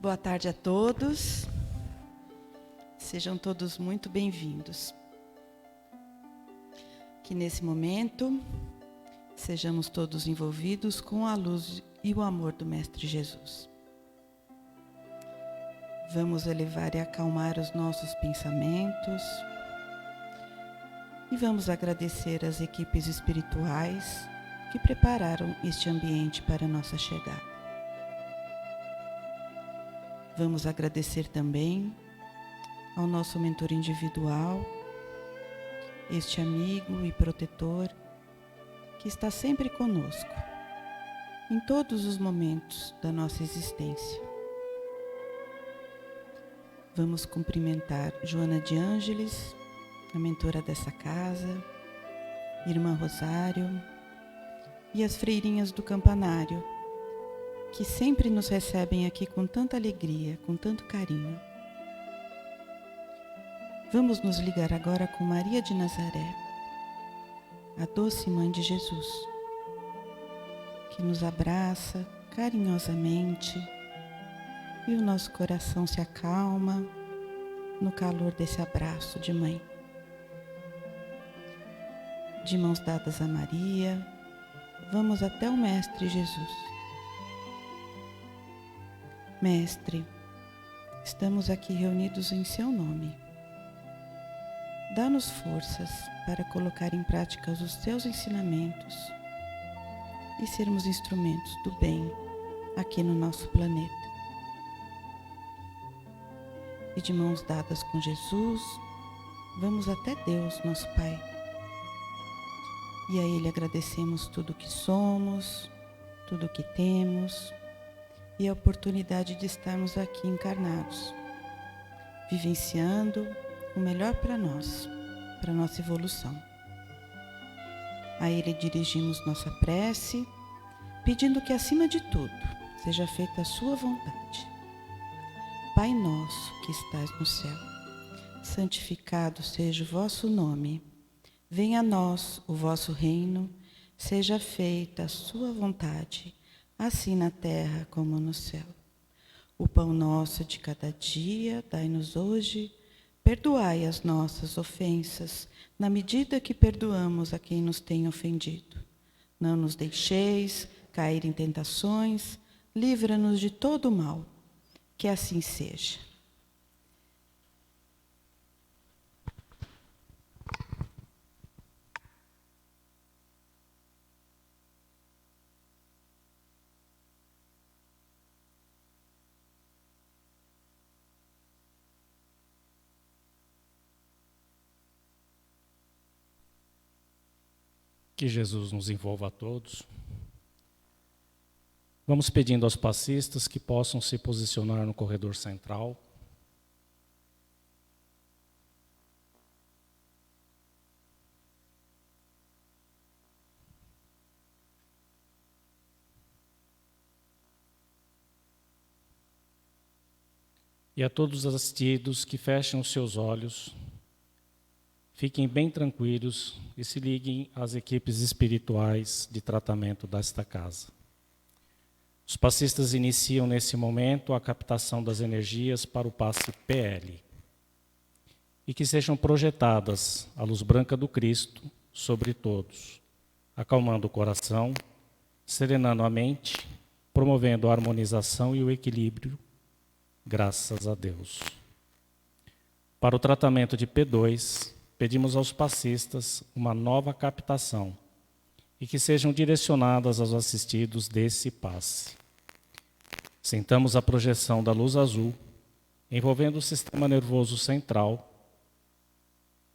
Boa tarde a todos. Sejam todos muito bem-vindos. Que nesse momento sejamos todos envolvidos com a luz e o amor do Mestre Jesus. Vamos elevar e acalmar os nossos pensamentos e vamos agradecer às equipes espirituais que prepararam este ambiente para a nossa chegada. Vamos agradecer também ao nosso mentor individual, este amigo e protetor que está sempre conosco, em todos os momentos da nossa existência. Vamos cumprimentar Joana de Ângeles, a mentora dessa casa, Irmã Rosário e as freirinhas do campanário, que sempre nos recebem aqui com tanta alegria, com tanto carinho. Vamos nos ligar agora com Maria de Nazaré, a doce Mãe de Jesus, que nos abraça carinhosamente e o nosso coração se acalma no calor desse abraço de mãe. De mãos dadas a Maria, vamos até o Mestre Jesus. Mestre, estamos aqui reunidos em seu nome. Dá-nos forças para colocar em prática os seus ensinamentos e sermos instrumentos do bem aqui no nosso planeta. E de mãos dadas com Jesus, vamos até Deus, nosso Pai. E a Ele agradecemos tudo o que somos, tudo o que temos, e a oportunidade de estarmos aqui encarnados, vivenciando o melhor para nós, para nossa evolução. A Ele dirigimos nossa prece, pedindo que, acima de tudo, seja feita a sua vontade. Pai nosso que estás no céu, santificado seja o vosso nome. Venha a nós o vosso reino, seja feita a sua vontade, assim na terra como no céu. O pão nosso de cada dia dai-nos hoje, perdoai as nossas ofensas, na medida que perdoamos a quem nos tem ofendido. Não nos deixeis cair em tentações, livra-nos de todo o mal, que assim seja. Que Jesus nos envolva a todos. Vamos pedindo aos passistas que possam se posicionar no corredor central. E a todos os assistidos que fechem os seus olhos, fiquem bem tranquilos e se liguem às equipes espirituais de tratamento desta casa. Os passistas iniciam nesse momento a captação das energias para o passe PL e que sejam projetadas a luz branca do Cristo sobre todos, acalmando o coração, serenando a mente, promovendo a harmonização e o equilíbrio, graças a Deus. Para o tratamento de P2, pedimos aos passistas uma nova captação e que sejam direcionadas aos assistidos desse passe. Sentamos a projeção da luz azul, envolvendo o sistema nervoso central,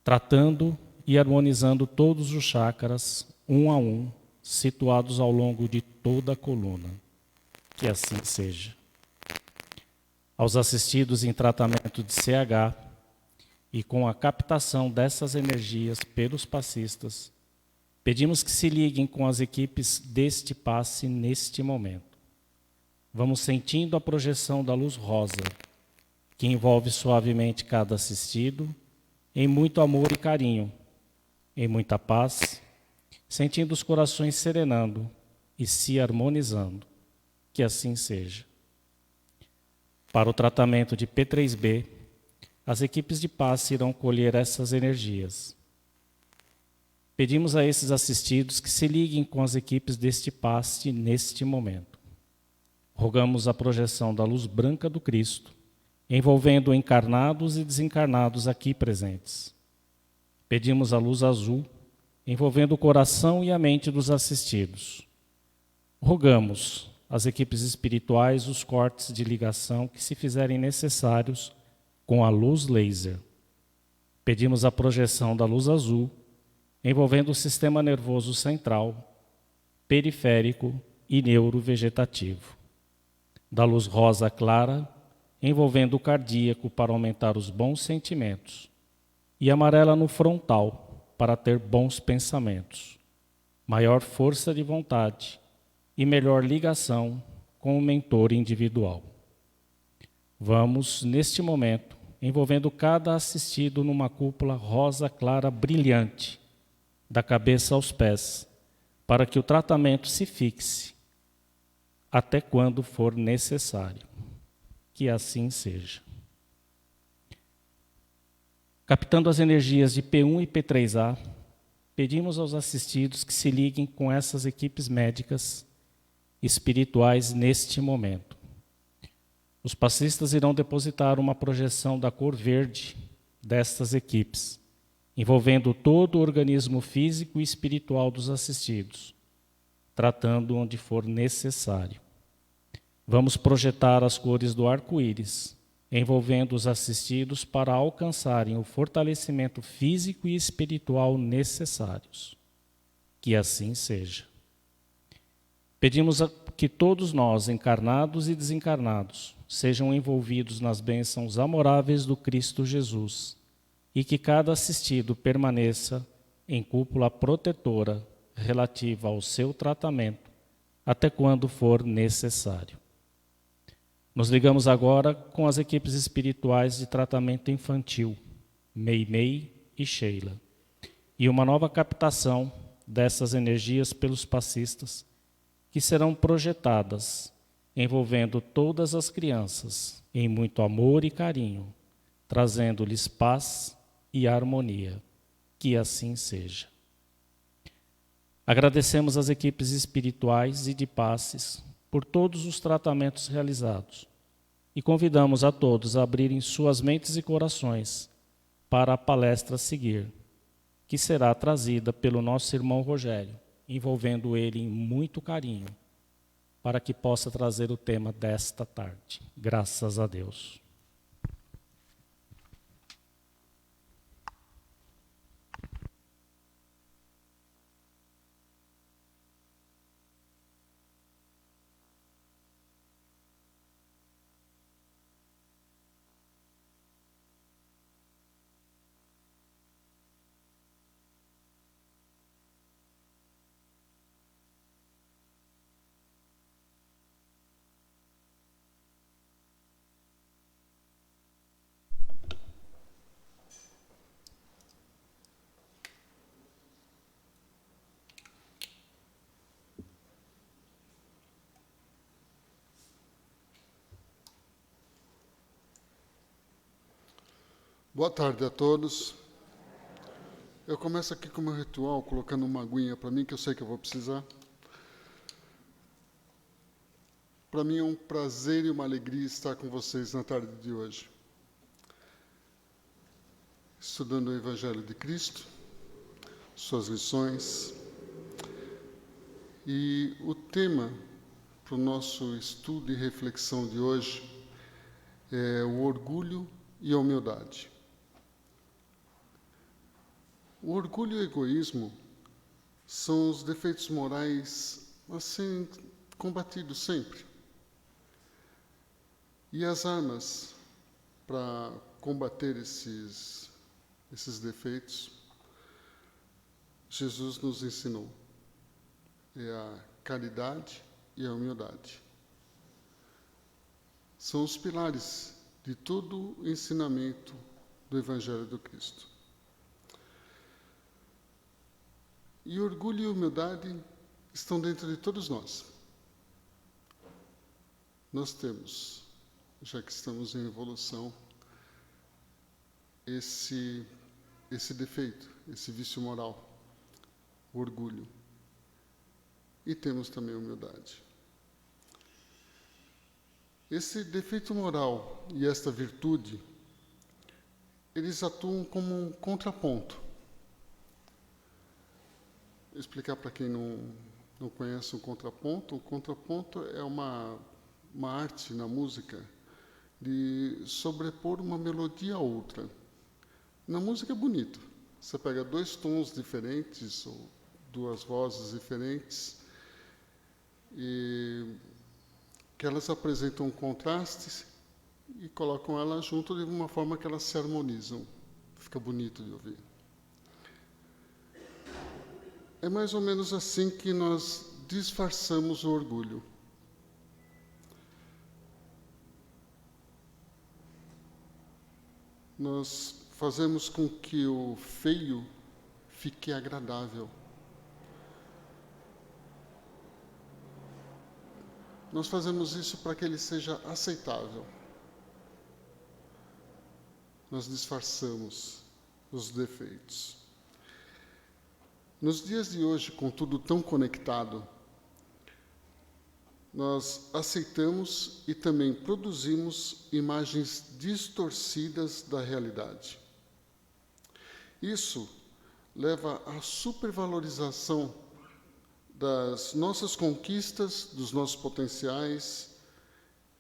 tratando e harmonizando todos os chakras, um a um, situados ao longo de toda a coluna. Que assim seja. Aos assistidos em tratamento de CH, e com a captação dessas energias pelos passistas, pedimos que se liguem com as equipes deste passe neste momento. Vamos sentindo a projeção da luz rosa, que envolve suavemente cada assistido, em muito amor e carinho, em muita paz, sentindo os corações serenando e se harmonizando. Que assim seja. Para o tratamento de P3B, as equipes de passe irão colher essas energias. Pedimos a esses assistidos que se liguem com as equipes deste passe neste momento. Rogamos a projeção da luz branca do Cristo, envolvendo encarnados e desencarnados aqui presentes. Pedimos a luz azul, envolvendo o coração e a mente dos assistidos. Rogamos às equipes espirituais os cortes de ligação que se fizerem necessários com a luz laser. Pedimos a projeção da luz azul, envolvendo o sistema nervoso central, periférico e neurovegetativo. Da luz rosa clara, envolvendo o cardíaco para aumentar os bons sentimentos, e amarela no frontal para ter bons pensamentos, maior força de vontade e melhor ligação com o mentor individual. Vamos, neste momento, envolvendo cada assistido numa cúpula rosa clara brilhante, da cabeça aos pés, para que o tratamento se fixe até quando for necessário. Que assim seja. Captando as energias de P1 e P3A, pedimos aos assistidos que se liguem com essas equipes médicas espirituais neste momento. Os passistas irão depositar uma projeção da cor verde destas equipes, envolvendo todo o organismo físico e espiritual dos assistidos, tratando onde for necessário. Vamos projetar as cores do arco-íris, envolvendo os assistidos para alcançarem o fortalecimento físico e espiritual necessários. Que assim seja. Pedimos que todos nós, encarnados e desencarnados, sejam envolvidos nas bênçãos amoráveis do Cristo Jesus e que cada assistido permaneça em cúpula protetora relativa ao seu tratamento até quando for necessário. Nos ligamos agora com as equipes espirituais de tratamento infantil, Meimei e Sheila, e uma nova captação dessas energias pelos passistas, que serão projetadas, envolvendo todas as crianças em muito amor e carinho, trazendo-lhes paz e harmonia. Que assim seja. Agradecemos às equipes espirituais e de passes por todos os tratamentos realizados e convidamos a todos a abrirem suas mentes e corações para a palestra a seguir, que será trazida pelo nosso irmão Rogério, envolvendo ele em muito carinho, para que possa trazer o tema desta tarde. Graças a Deus. Boa tarde a todos. Eu começo aqui com o meu ritual, colocando uma aguinha para mim, que eu sei que eu vou precisar. Para mim é um prazer e uma alegria estar com vocês na tarde de hoje. Estudando o Evangelho de Cristo, suas lições. E o tema para o nosso estudo e reflexão de hoje é o orgulho e a humildade. O orgulho e o egoísmo são os defeitos morais a serem combatidos sempre. E as armas para combater esses defeitos, Jesus nos ensinou. É a caridade e a humildade. São os pilares de todo o ensinamento do Evangelho do Cristo. E orgulho e humildade estão dentro de todos nós. Nós temos já que estamos em evolução, esse defeito, esse vício moral, o orgulho. E temos também a humildade. Esse defeito moral e esta virtude, eles atuam como um contraponto. Vou explicar para quem não conhece o contraponto. O contraponto é uma arte na música de sobrepor uma melodia a outra. Na música é bonito. Você pega dois tons diferentes, ou duas vozes diferentes, e que elas apresentam contrastes e colocam elas junto de uma forma que elas se harmonizam. Fica bonito de ouvir. É mais ou menos assim que nós disfarçamos o orgulho. Nós fazemos com que o feio fique agradável. Nós fazemos isso para que ele seja aceitável. Nós disfarçamos os defeitos. Nos dias de hoje, com tudo tão conectado, nós aceitamos e também produzimos imagens distorcidas da realidade. Isso leva à supervalorização das nossas conquistas, dos nossos potenciais,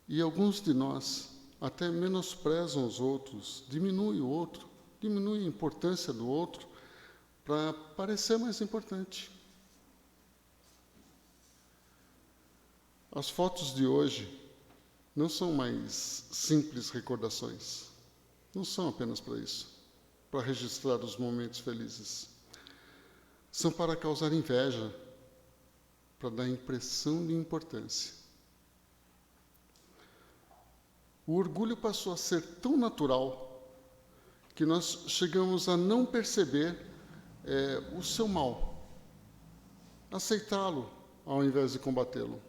e alguns de nós até menosprezam os outros, diminuem o outro, diminuem a importância do outro para parecer mais importante. As fotos de hoje não são mais simples recordações. Não são apenas para isso, para registrar os momentos felizes. São para causar inveja, para dar impressão de importância. O orgulho passou a ser tão natural que nós chegamos a não perceber o seu mal, aceitá-lo ao invés de combatê-lo.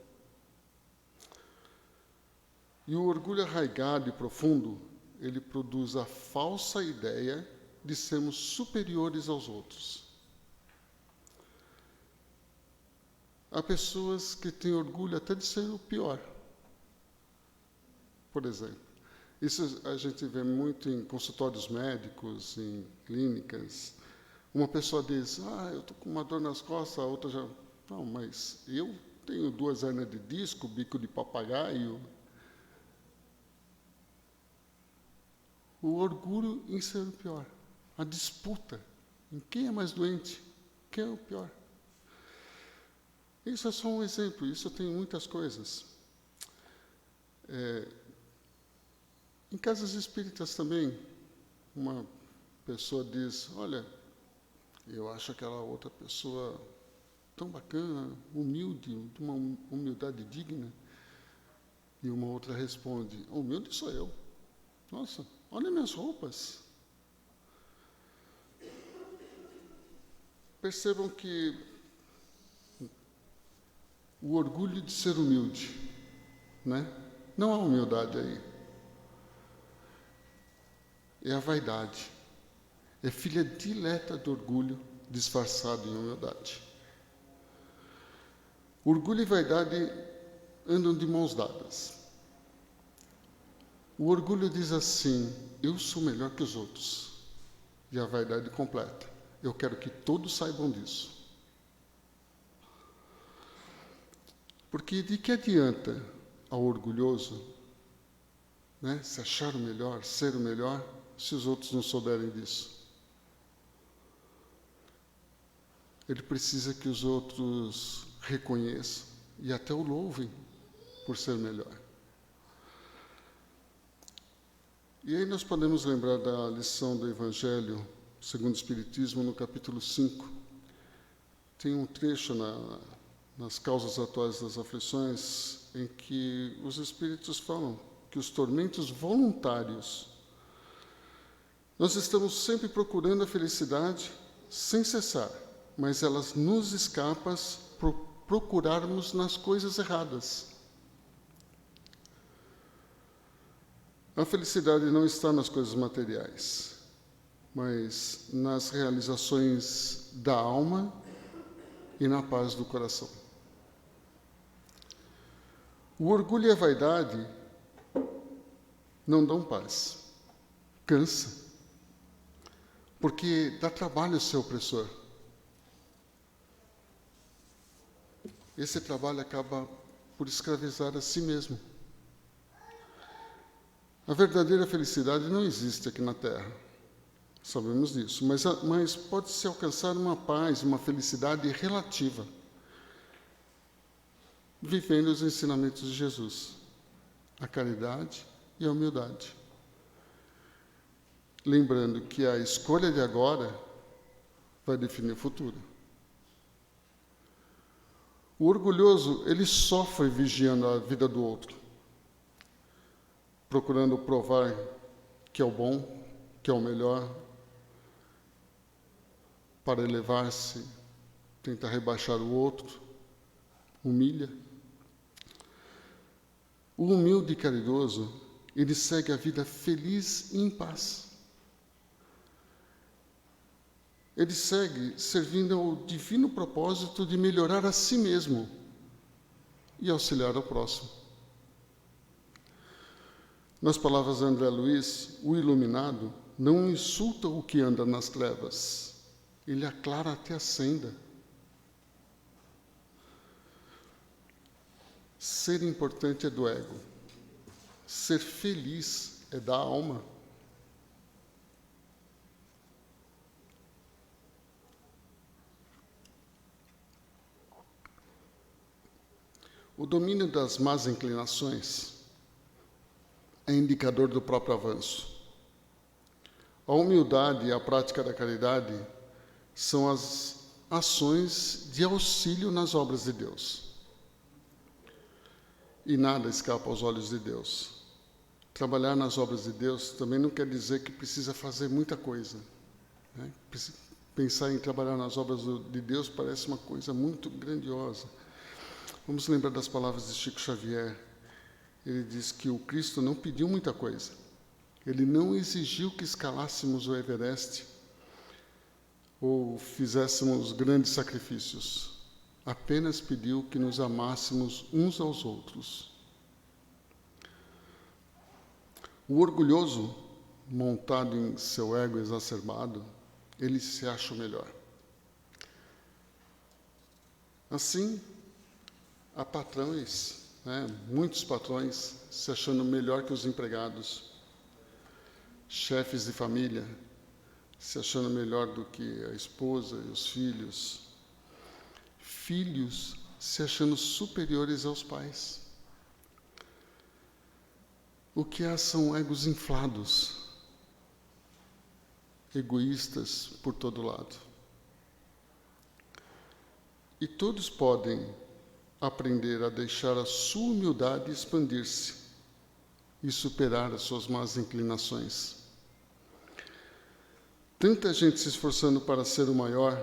E o orgulho arraigado e profundo, ele produz a falsa ideia de sermos superiores aos outros. Há pessoas que têm orgulho até de ser o pior. Por exemplo, isso a gente vê muito em consultórios médicos, em clínicas. Uma pessoa diz, eu estou com uma dor nas costas, a outra já... Não, mas eu tenho 2 hernias de disco, bico de papagaio. O orgulho em ser o pior. A disputa em quem é mais doente, quem é o pior. Isso é só um exemplo, isso tem muitas coisas. Em casas espíritas também, uma pessoa diz, olha, eu acho aquela outra pessoa tão bacana, humilde, de uma humildade digna. E uma outra responde, humilde sou eu. Nossa, olha minhas roupas. Percebam que o orgulho de ser humilde, né? Não há humildade aí. É a vaidade. É filha dileta do orgulho disfarçado em humildade. Orgulho e vaidade andam de mãos dadas. O orgulho diz assim, eu sou melhor que os outros. E a vaidade completa, eu quero que todos saibam disso. Porque de que adianta ao orgulhoso, né, se achar o melhor, ser o melhor, se os outros não souberem disso? Ele precisa que os outros reconheçam e até o louvem por ser melhor. E aí nós podemos lembrar da lição do Evangelho segundo o Espiritismo, no capítulo 5. Tem um trecho nas causas atuais das aflições em que os Espíritos falam que os tormentos voluntários, nós estamos sempre procurando a felicidade sem cessar, mas elas nos escapam por procurarmos nas coisas erradas. A felicidade não está nas coisas materiais, mas nas realizações da alma e na paz do coração. O orgulho e a vaidade não dão paz. Cansa. Porque dá trabalho ser opressor. Esse trabalho acaba por escravizar a si mesmo. A verdadeira felicidade não existe aqui na Terra. Sabemos disso. Mas pode-se alcançar uma paz, uma felicidade relativa, vivendo os ensinamentos de Jesus, a caridade e a humildade. Lembrando que a escolha de agora vai definir o futuro. O orgulhoso, ele sofre vigiando a vida do outro, procurando provar que é o bom, que é o melhor, para elevar-se, tenta rebaixar o outro, humilha. O humilde e caridoso, ele segue a vida feliz e em paz. Ele segue servindo ao divino propósito de melhorar a si mesmo e auxiliar ao próximo. Nas palavras de André Luiz, o iluminado não insulta o que anda nas trevas, ele aclara até a senda. Ser importante é do ego, ser feliz é da alma. O domínio das más inclinações é indicador do próprio avanço. A humildade e a prática da caridade são as ações de auxílio nas obras de Deus. E nada escapa aos olhos de Deus. Trabalhar nas obras de Deus também não quer dizer que precisa fazer muita coisa, né? Pensar em trabalhar nas obras de Deus parece uma coisa muito grandiosa. Vamos lembrar das palavras de Chico Xavier. Ele diz que o Cristo não pediu muita coisa. Ele não exigiu que escalássemos o Everest ou fizéssemos grandes sacrifícios. Apenas pediu que nos amássemos uns aos outros. O orgulhoso, montado em seu ego exacerbado, ele se acha o melhor. Assim, há patrões, muitos patrões se achando melhor que os empregados, chefes de família se achando melhor do que a esposa e os filhos, filhos se achando superiores aos pais. O que há são egos inflados, egoístas por todo lado. E todos podem aprender a deixar a sua humildade expandir-se e superar as suas más inclinações. Tanta gente se esforçando para ser o maior,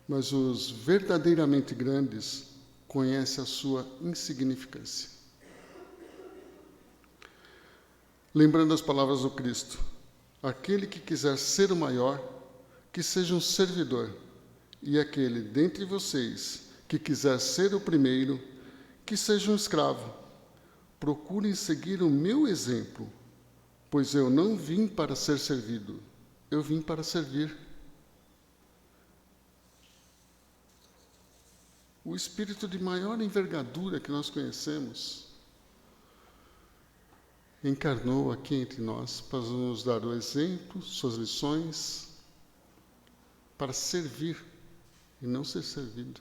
mas os verdadeiramente grandes conhecem a sua insignificância. Lembrando as palavras do Cristo, aquele que quiser ser o maior, que seja um servidor, e aquele dentre vocês que quiser ser o primeiro, que seja um escravo. Procurem seguir o meu exemplo, pois eu não vim para ser servido, eu vim para servir. O espírito de maior envergadura que nós conhecemos encarnou aqui entre nós para nos dar o exemplo, suas lições, para servir e não ser servido.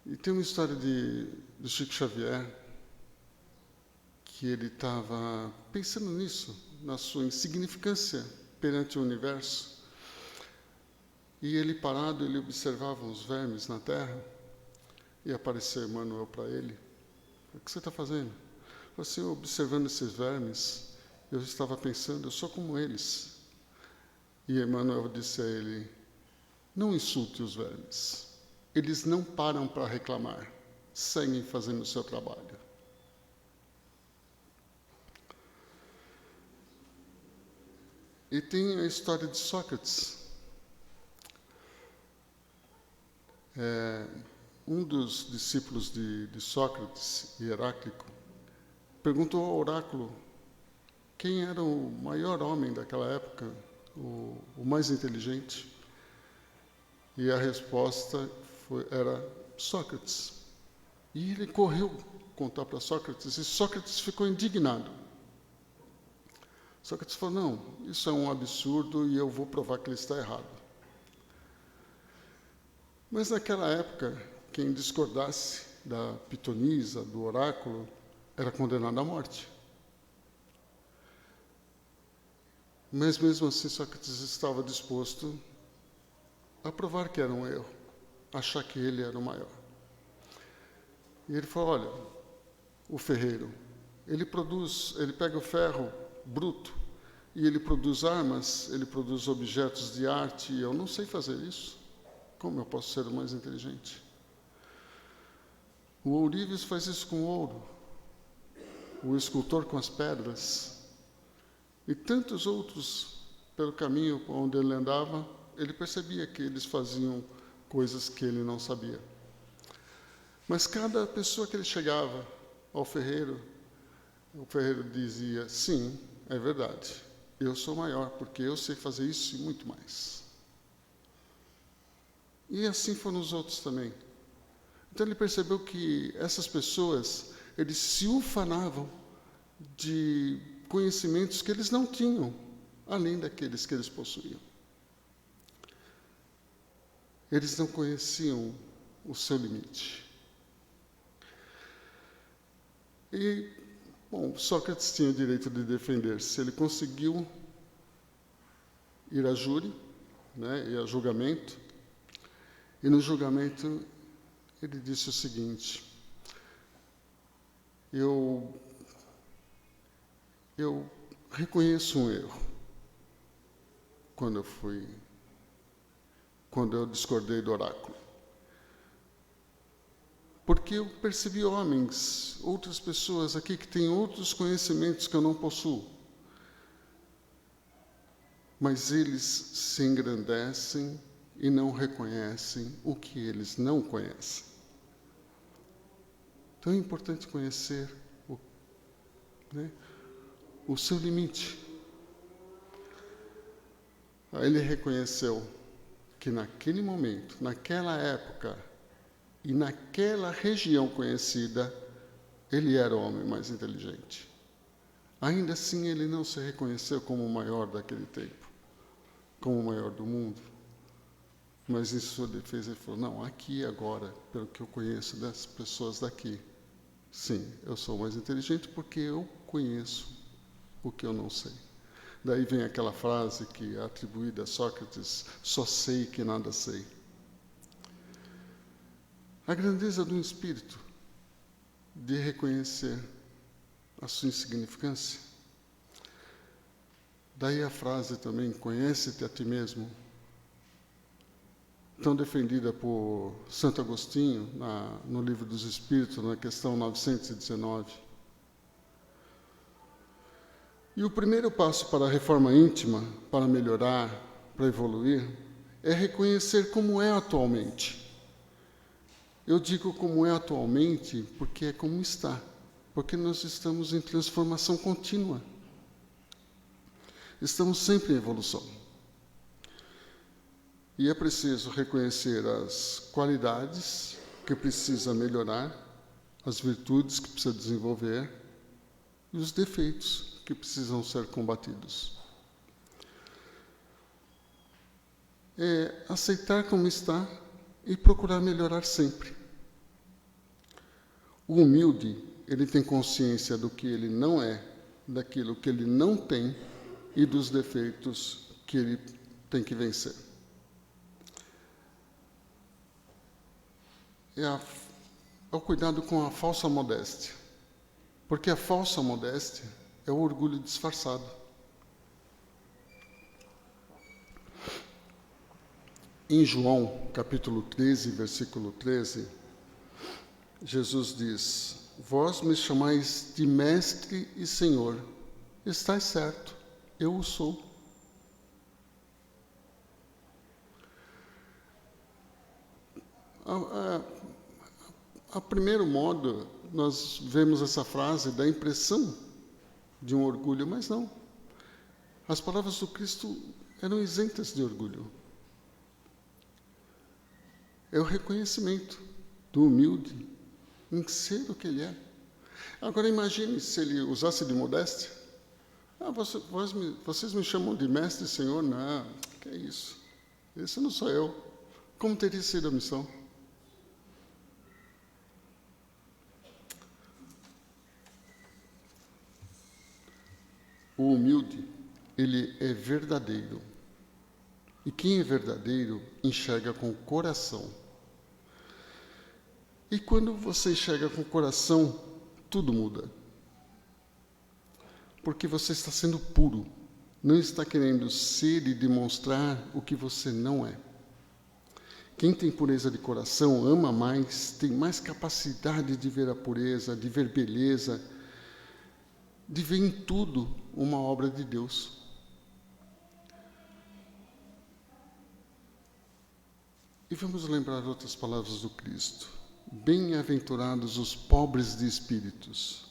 E tem uma história do Chico Xavier, que ele estava pensando nisso, na sua insignificância perante o universo. E ele parado, ele observava os vermes na terra, e apareceu Emmanuel para ele. O que você está fazendo? Ele falou assim, observando esses vermes, eu estava pensando, eu sou como eles. E Emmanuel disse a ele, não insulte os vermes. Eles não param para reclamar, seguem fazendo o seu trabalho. E tem a história de Sócrates. Um dos discípulos de Sócrates, Heráclito, perguntou ao oráculo quem era o maior homem daquela época, o mais inteligente. E a resposta era Sócrates. E ele correu contar para Sócrates, e Sócrates ficou indignado. Sócrates falou, não, isso é um absurdo e eu vou provar que ele está errado. Mas naquela época, quem discordasse da pitonisa, do oráculo, era condenado à morte. Mas mesmo assim, Sócrates estava disposto a provar que era um erro, achar que ele era o maior. E ele falou, olha, o ferreiro, ele pega o ferro bruto e ele produz armas, ele produz objetos de arte, e eu não sei fazer isso. Como eu posso ser o mais inteligente? O ourives faz isso com ouro, o escultor com as pedras, e tantos outros pelo caminho onde ele andava, ele percebia que eles faziam coisas que ele não sabia. Mas cada pessoa que ele chegava ao ferreiro, o ferreiro dizia, sim, é verdade, eu sou maior, porque eu sei fazer isso e muito mais. E assim foram os outros também. Então ele percebeu que essas pessoas, eles se ufanavam de conhecimentos que eles não tinham, além daqueles que eles possuíam. Eles não conheciam o seu limite. E, bom, Sócrates tinha o direito de defender-se. Ele conseguiu ir a júri, ir a julgamento, e no julgamento ele disse o seguinte, eu reconheço um erro quando eu discordei do oráculo. Porque eu percebi homens, outras pessoas aqui que têm outros conhecimentos que eu não possuo. Mas eles se engrandecem e não reconhecem o que eles não conhecem. Então é importante conhecer o seu limite. Aí ele reconheceu que naquele momento, naquela época e naquela região conhecida, ele era o homem mais inteligente. Ainda assim, ele não se reconheceu como o maior daquele tempo, como o maior do mundo. Mas em sua defesa ele falou, não, aqui e agora, pelo que eu conheço das pessoas daqui, sim, eu sou mais inteligente porque eu conheço o que eu não sei. Daí vem aquela frase que é atribuída a Sócrates, só sei que nada sei. A grandeza do espírito de reconhecer a sua insignificância. Daí a frase também, conhece-te a ti mesmo, tão defendida por Santo Agostinho no Livro dos Espíritos, na questão 919. E o primeiro passo para a reforma íntima, para melhorar, para evoluir, é reconhecer como é atualmente. Eu digo como é atualmente porque é como está, porque nós estamos em transformação contínua. Estamos sempre em evolução. E é preciso reconhecer as qualidades que precisa melhorar, as virtudes que precisa desenvolver e os defeitos que precisam ser combatidos. É aceitar como está e procurar melhorar sempre. O humilde, ele tem consciência do que ele não é, daquilo que ele não tem e dos defeitos que ele tem que vencer. É o cuidado com a falsa modéstia. Porque a falsa modéstia é o orgulho disfarçado. Em João, capítulo 13, versículo 13, Jesus diz, vós me chamais de mestre e senhor. Estais certo, eu o sou. a primeiro modo, nós vemos essa frase, dá a impressão de um orgulho, mas não. As palavras do Cristo eram isentas de orgulho. É o reconhecimento do humilde em ser o que ele é. Agora imagine se ele usasse de modéstia. Vocês me chamam de mestre e senhor? Não, que é isso? Esse não sou eu. Como teria sido a missão? O humilde, ele é verdadeiro. E quem é verdadeiro, enxerga com o coração. E quando você enxerga com o coração, tudo muda. Porque você está sendo puro. Não está querendo ser e demonstrar o que você não é. Quem tem pureza de coração ama mais, tem mais capacidade de ver a pureza, de ver beleza, de ver em tudo uma obra de Deus. E vamos lembrar outras palavras do Cristo. Bem-aventurados os pobres de espíritos.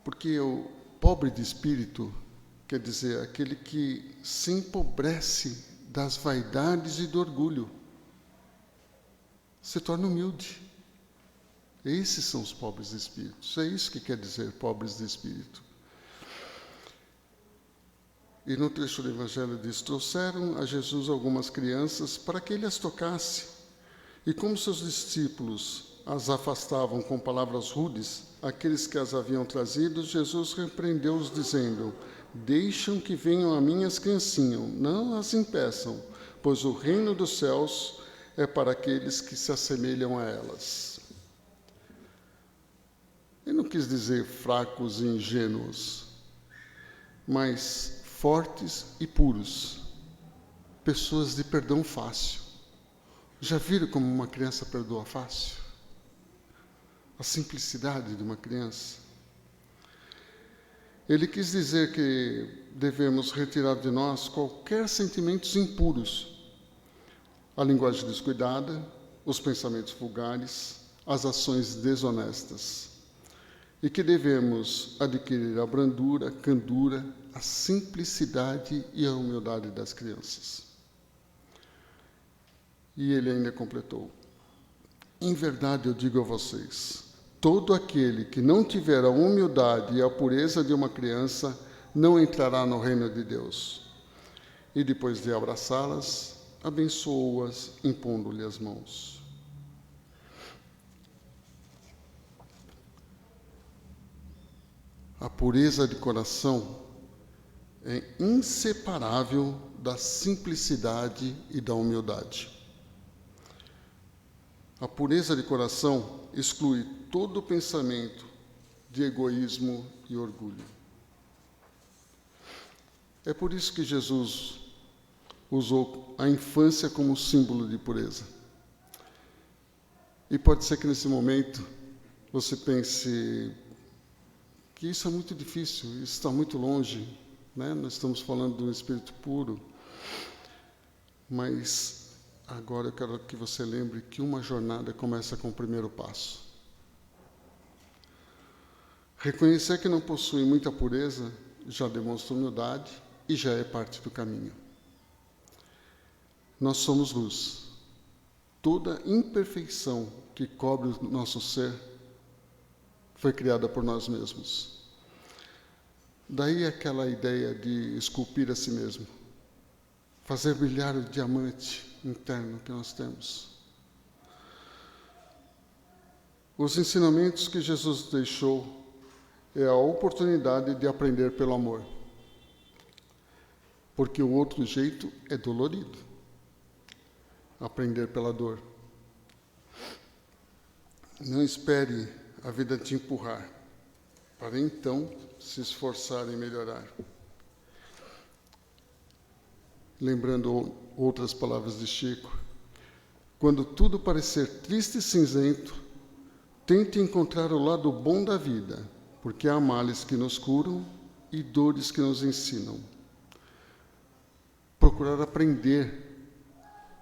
Porque o pobre de espírito quer dizer aquele que se empobrece das vaidades e do orgulho. Se torna humilde. Esses são os pobres de espírito. É isso que quer dizer pobres de espírito. E no trecho do Evangelho diz: trouxeram a Jesus algumas crianças para que ele as tocasse. E como seus discípulos as afastavam com palavras rudes, aqueles que as haviam trazido, Jesus repreendeu-os, dizendo: deixam que venham a mim as criancinhas, não as impeçam, pois o reino dos céus é para aqueles que se assemelham a elas. Ele não quis dizer fracos e ingênuos, mas fortes e puros, pessoas de perdão fácil. Já viram como uma criança perdoa fácil? A simplicidade de uma criança. Ele quis dizer que devemos retirar de nós qualquer sentimentos impuros, a linguagem descuidada, os pensamentos vulgares, as ações desonestas, e que devemos adquirir a brandura, a candura, a simplicidade e a humildade das crianças. E ele ainda completou: em verdade eu digo a vocês, todo aquele que não tiver a humildade e a pureza de uma criança não entrará no reino de Deus. E depois de abraçá-las, abençoou-as, impondo-lhe as mãos. A pureza de coração é inseparável da simplicidade e da humildade. A pureza de coração exclui todo pensamento de egoísmo e orgulho. É por isso que Jesus usou a infância como símbolo de pureza. E pode ser que nesse momento você pense que isso é muito difícil, isso está muito longe, né? Nós estamos falando de um espírito puro, mas agora eu quero que você lembre que uma jornada começa com o primeiro passo. Reconhecer que não possui muita pureza já demonstra humildade e já é parte do caminho. Nós somos luz. Toda imperfeição que cobre o nosso ser foi criada por nós mesmos. Daí aquela ideia de esculpir a si mesmo, fazer brilhar o diamante interno que nós temos. Os ensinamentos que Jesus deixou é a oportunidade de aprender pelo amor, porque o outro jeito é dolorido. Aprender pela dor. Não espere a vida te empurrar, para então se esforçar em melhorar. Lembrando outras palavras de Chico: quando tudo parecer triste e cinzento, tente encontrar o lado bom da vida, porque há males que nos curam e dores que nos ensinam. Procurar aprender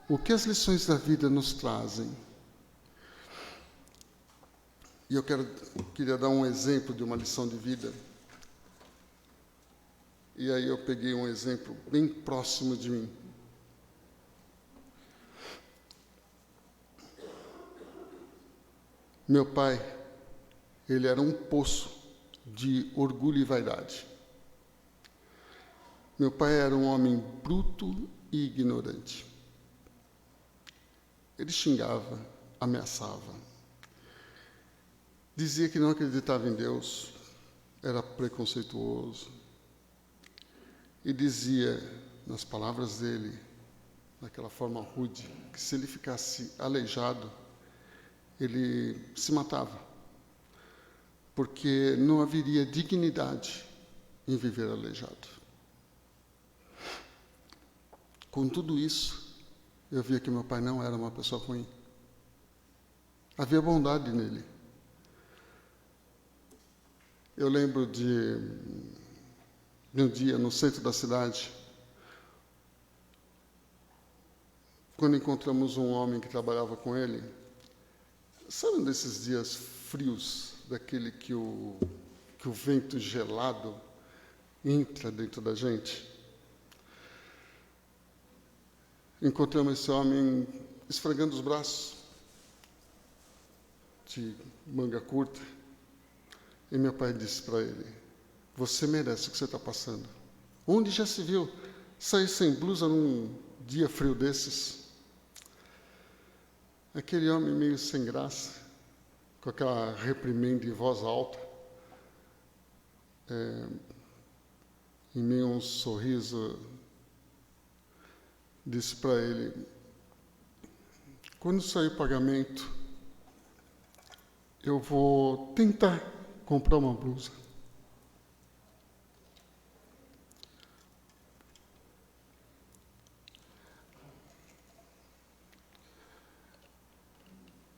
o que as lições da vida nos trazem. E eu queria dar um exemplo de uma lição de vida. E aí eu peguei um exemplo bem próximo de mim. Meu pai, ele era um poço de orgulho e vaidade. Meu pai era um homem bruto e ignorante. Ele xingava, ameaçava, dizia que não acreditava em Deus, era preconceituoso, e dizia, nas palavras dele, daquela forma rude, que se ele ficasse aleijado, ele se matava, porque não haveria dignidade em viver aleijado. Com tudo isso, eu via que meu pai não era uma pessoa ruim. Havia bondade nele. Eu lembro de um dia no centro da cidade, quando encontramos um homem que trabalhava com ele. Sabe um desses dias frios, daquele que o vento gelado entra dentro da gente? Encontramos esse homem esfregando os braços, de manga curta, e meu pai disse para ele: você merece o que você está passando. Onde já se viu sair sem blusa num dia frio desses? Aquele homem meio sem graça, com aquela reprimenda em voz alta, em meio a um sorriso, disse para ele: quando sair o pagamento, eu vou tentar comprar uma blusa.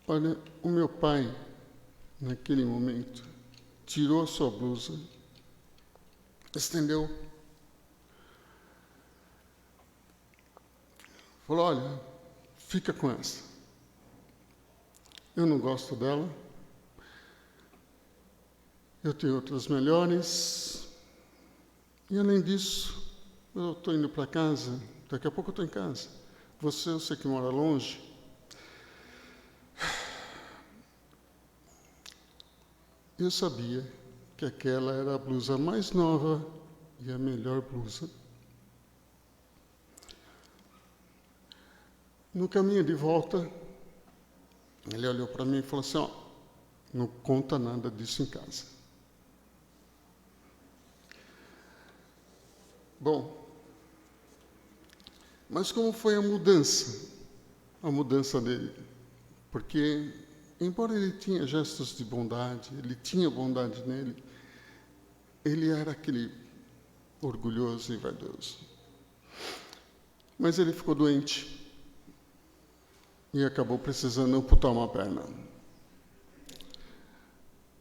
Olha, o meu pai, naquele momento, tirou a sua blusa, estendeu, falou: olha, fica com essa. Eu não gosto dela. Eu tenho outras melhores. E, além disso, eu estou indo para casa. Daqui a pouco eu estou em casa. Você, eu sei que mora longe. Eu sabia que aquela era a blusa mais nova e a melhor blusa. No caminho de volta, ele olhou para mim e falou assim: ó, não conta nada disso em casa. Bom, mas como foi a mudança? A mudança dele? Porque, embora ele tinha gestos de bondade, ele tinha bondade nele, ele era aquele orgulhoso e vaidoso. Mas ele ficou doente e acabou precisando amputar uma perna.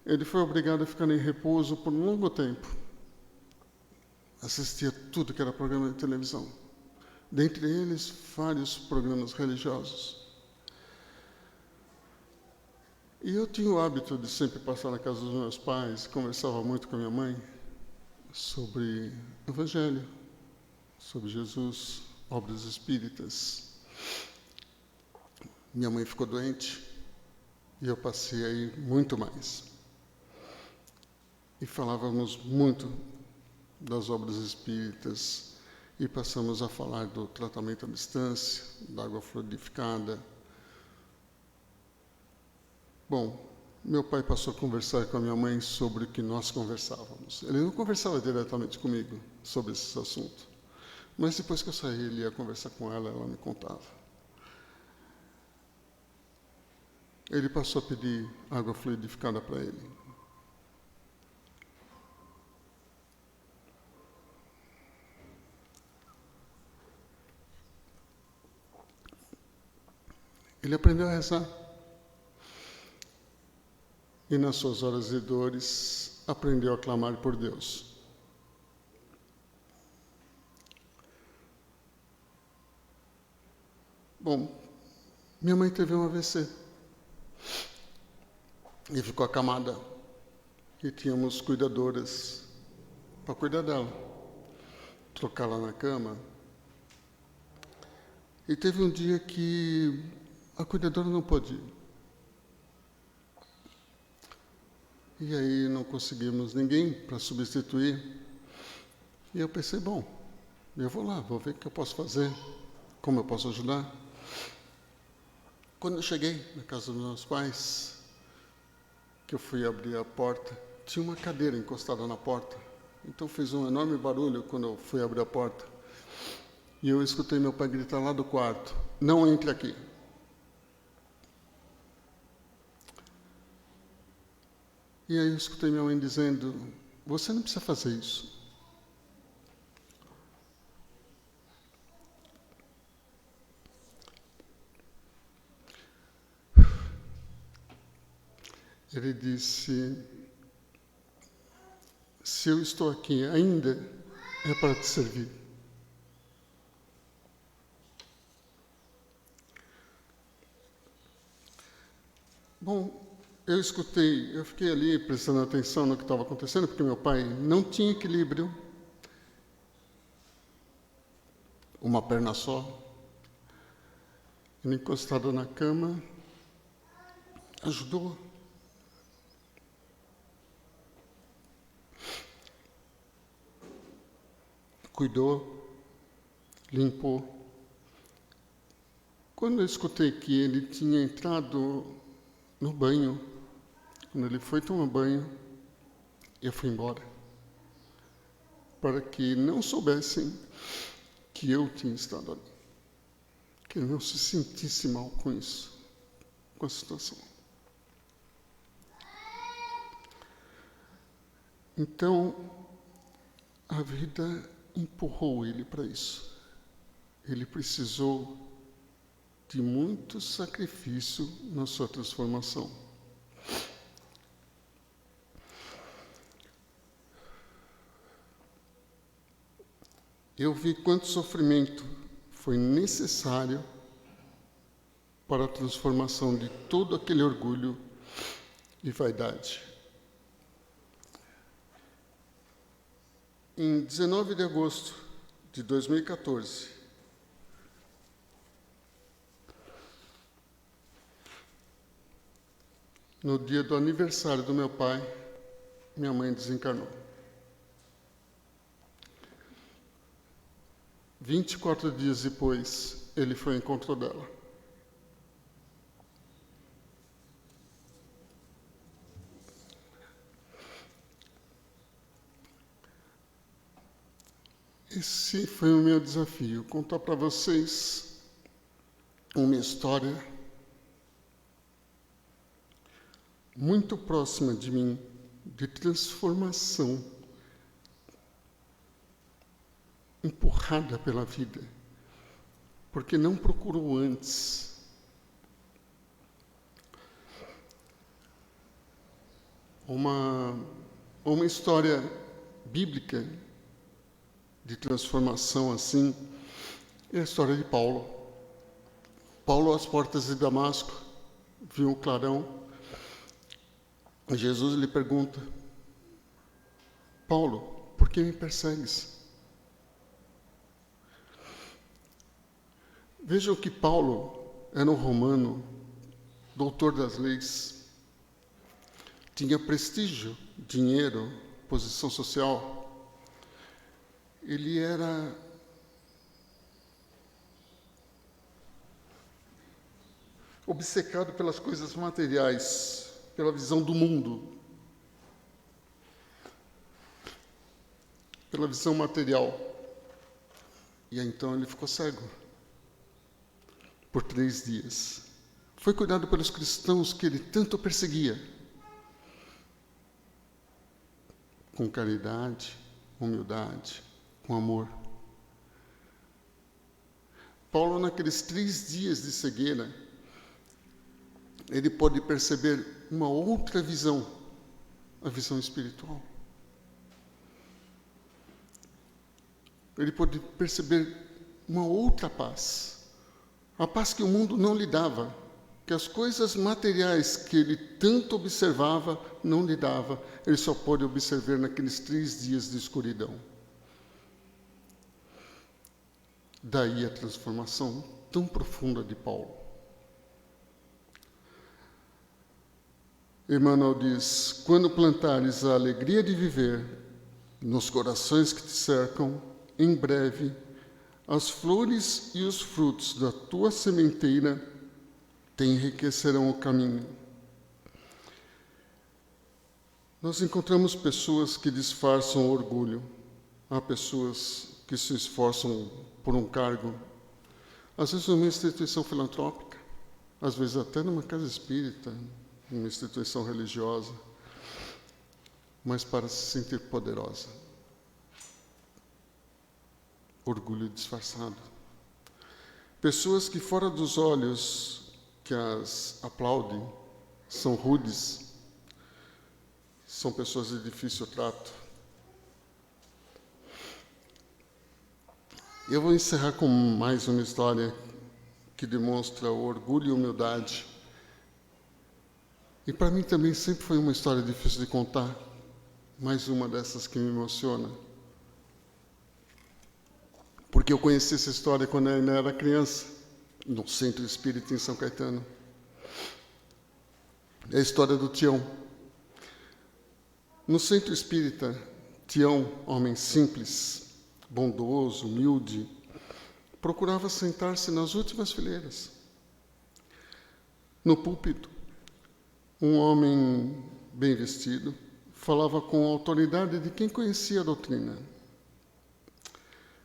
Ele foi obrigado a ficar em repouso por um longo tempo. Assistia tudo que era programa de televisão. Dentre eles, vários programas religiosos. E eu tinha o hábito de sempre passar na casa dos meus pais, conversava muito com a minha mãe sobre o Evangelho, sobre Jesus, obras espíritas. Minha mãe ficou doente e eu passei aí muito mais. E falávamos muito das obras espíritas e passamos a falar do tratamento à distância, da água fluidificada. Bom, meu pai passou a conversar com a minha mãe sobre o que nós conversávamos. Ele não conversava diretamente comigo sobre esses assuntos, mas depois que eu saí, ele ia conversar com ela, ela me contava. Ele passou a pedir água fluidificada para ele. Ele aprendeu a rezar. E nas suas horas de dores, aprendeu a clamar por Deus. Bom, minha mãe teve um AVC e ficou acamada. E tínhamos cuidadoras para cuidar dela, trocá-la na cama. E teve um dia que a cuidadora não pôde ir. E aí não conseguimos ninguém para substituir. E eu pensei, bom, eu vou lá, vou ver o que eu posso fazer, como eu posso ajudar. Quando eu cheguei na casa dos meus pais, que eu fui abrir a porta, tinha uma cadeira encostada na porta. Então fez um enorme barulho quando eu fui abrir a porta. E eu escutei meu pai gritar lá do quarto, não entre aqui. E aí eu escutei minha mãe dizendo, você não precisa fazer isso. Ele disse, se eu estou aqui ainda, é para te servir. Bom, eu fiquei ali prestando atenção no que estava acontecendo, porque meu pai não tinha equilíbrio, uma perna só, ele encostado na cama, ajudou. Cuidou, limpou. Quando eu escutei que ele tinha entrado no banho, quando ele foi tomar banho, eu fui embora. Para que não soubessem que eu tinha estado ali. Que ele não se sentisse mal com isso, com a situação. Então, a vida empurrou ele para isso. Ele precisou de muito sacrifício na sua transformação. Eu vi quanto sofrimento foi necessário para a transformação de todo aquele orgulho e vaidade. Em 19 de agosto de 2014, no dia do aniversário do meu pai, minha mãe desencarnou. 24 dias depois, ele foi ao encontro dela. Esse foi o meu desafio, contar para vocês uma história muito próxima de mim, de transformação, empurrada pela vida, porque não procurou antes. Uma história bíblica de transformação assim é a história de Paulo. Paulo, às portas de Damasco, viu um clarão. Jesus lhe pergunta, Paulo, por que me persegues? Vejam que Paulo era um romano, doutor das leis, tinha prestígio, dinheiro, posição social. Ele era obcecado pelas coisas materiais, pela visão do mundo, pela visão material. E aí, então ele ficou cego por 3 dias. Foi cuidado pelos cristãos que ele tanto perseguia, com caridade, humildade, com amor. Paulo, naqueles 3 dias de cegueira, ele pôde perceber uma outra visão, a visão espiritual. Ele pôde perceber uma outra paz, A paz que o mundo não lhe dava, que as coisas materiais que ele tanto observava não lhe dava, ele só pôde observar naqueles 3 dias de escuridão. Daí a transformação tão profunda de Paulo. Emmanuel diz: quando plantares a alegria de viver nos corações que te cercam, em breve as flores e os frutos da tua sementeira te enriquecerão o caminho. Nós encontramos pessoas que disfarçam orgulho. Há pessoas que se esforçam por um cargo, às vezes numa instituição filantrópica, às vezes até numa casa espírita, numa instituição religiosa, mas para se sentir poderosa. Orgulho disfarçado. Pessoas que fora dos olhos que as aplaudem são rudes, são pessoas de difícil trato. Eu vou encerrar com mais uma história que demonstra orgulho e humildade. E para mim também sempre foi uma história difícil de contar, mais uma dessas que me emociona. Porque eu conheci essa história quando eu ainda era criança, no Centro Espírita em São Caetano. É a história do Tião. No Centro Espírita, Tião, homem simples, bondoso, humilde, procurava sentar-se nas últimas fileiras. No púlpito, um homem bem vestido falava com a autoridade de quem conhecia a doutrina.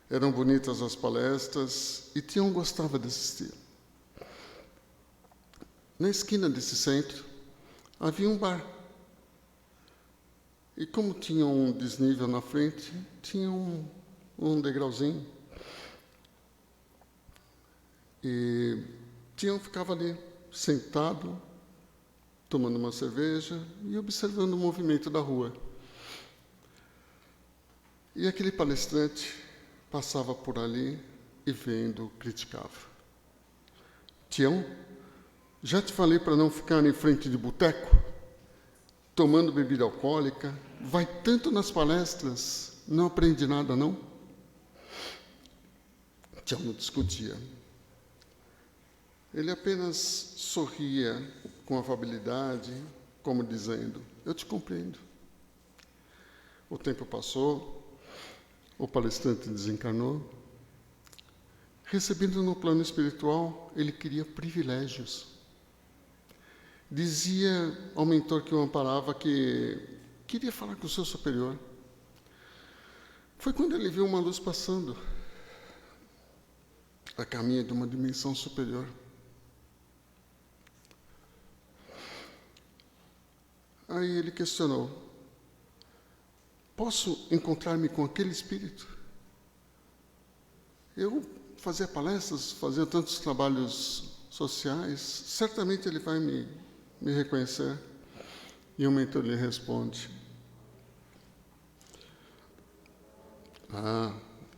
Eram bonitas as palestras e Tião gostava de assistir. Na esquina desse centro havia um bar. E como tinha um desnível na frente, tinha um degrauzinho. E Tião ficava ali, sentado, tomando uma cerveja e observando o movimento da rua. E aquele palestrante passava por ali e vendo, criticava. Tião, já te falei para não ficar em frente de boteco, tomando bebida alcoólica, vai tanto nas palestras, não aprende nada, não? Tião não discutia. Ele apenas sorria com afabilidade, como dizendo: eu te compreendo. O tempo passou, o palestrante desencarnou. Recebendo no plano espiritual, ele queria privilégios. Dizia ao mentor que o amparava que queria falar com o seu superior. Foi quando ele viu uma luz passando, a caminho de uma dimensão superior. Aí ele questionou: posso encontrar-me com aquele espírito? Eu fazia palestras, fazia tantos trabalhos sociais, certamente ele vai me reconhecer. E o mentor lhe responde: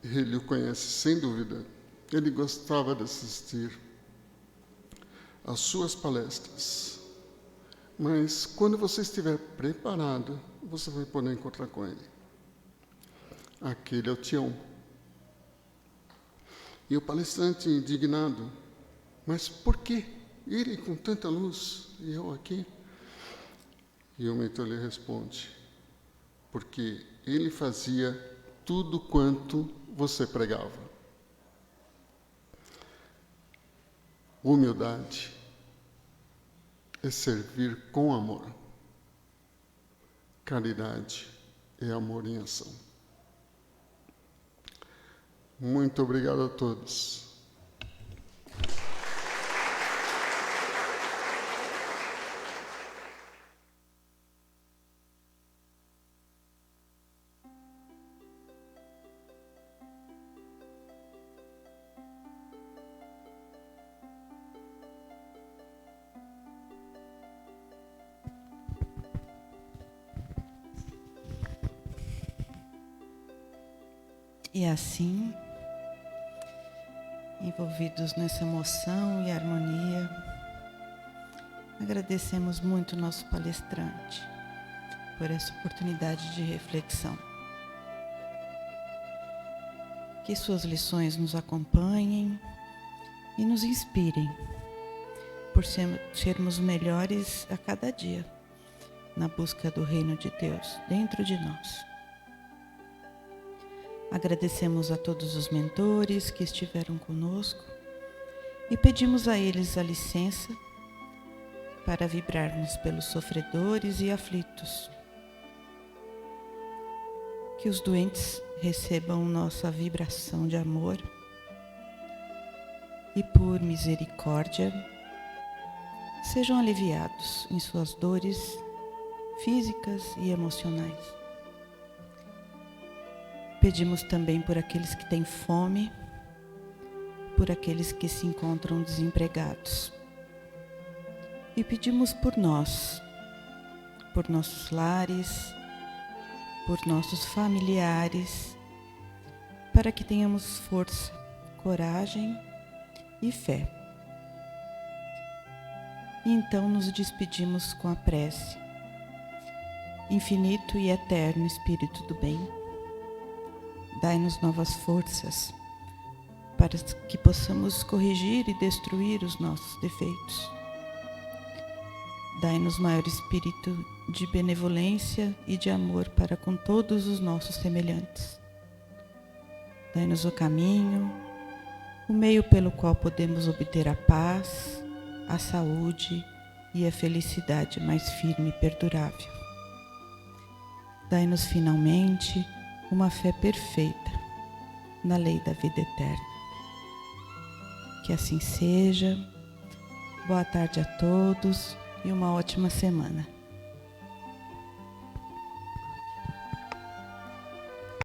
ele o conhece, sem dúvida. Ele gostava de assistir às suas palestras. Mas quando você estiver preparado, você vai poder encontrar com ele. Aquele é o Tião. E o palestrante indignado: mas por que ele com tanta luz e eu aqui? E o mentor lhe responde: porque ele fazia tudo quanto você pregava. Humildade é servir com amor. Caridade é amor em ação. Muito obrigado a todos. E assim, envolvidos nessa emoção e harmonia. Agradecemos muito o nosso palestrante por essa oportunidade de reflexão. Que suas lições nos acompanhem e nos inspirem por sermos melhores a cada dia na busca do reino de Deus dentro de nós. Agradecemos a todos os mentores que estiveram conosco e pedimos a eles a licença para vibrarmos pelos sofredores e aflitos. Que os doentes recebam nossa vibração de amor e, por misericórdia, sejam aliviados em suas dores físicas e emocionais. Pedimos também por aqueles que têm fome, por aqueles que se encontram desempregados. E pedimos por nós, por nossos lares, por nossos familiares, para que tenhamos força, coragem e fé. E então nos despedimos com a prece. Infinito e eterno Espírito do bem, dai-nos novas forças para que possamos corrigir e destruir os nossos defeitos. Dai-nos maior espírito de benevolência e de amor para com todos os nossos semelhantes. Dai-nos o caminho, o meio pelo qual podemos obter a paz, a saúde e a felicidade mais firme e perdurável. Dai-nos finalmente uma fé perfeita na lei da vida eterna. Que assim seja. Boa tarde a todos e uma ótima semana.